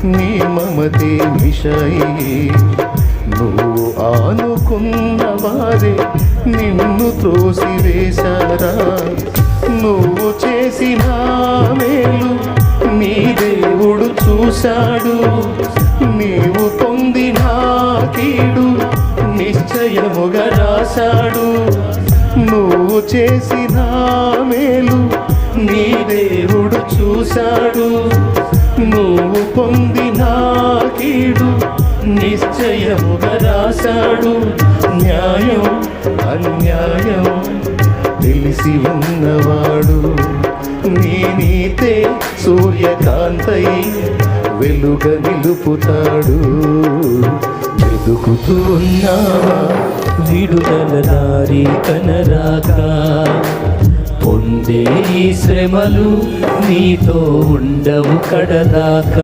నీ మమతే మిషయి నువ్వు ఆనుకున్న వారే నిన్ను త్రోసివేశారా నువ్వు చేసిన మేలు నీ దేవుడు చూశాడు నీవు పొందిన కీడు నిశ్చయముగా రాశాడు నువ్వు చేసిన మేలు నీ దేవుడు చూశాడు నువ్వు పొందిన కీడు నిశ్చయముగా రాశాడు న్యాయం అన్యాయం తెలిసి ఉన్నవాడు నీ నీతే సూర్యకాంతై వెలుగ నిలుపుతాడు వెతుకుతూ ఉన్నావా విడుదల దారి కనరాక పొందే ఈ శ్రమలు నీతో ఉండవు కడదాకా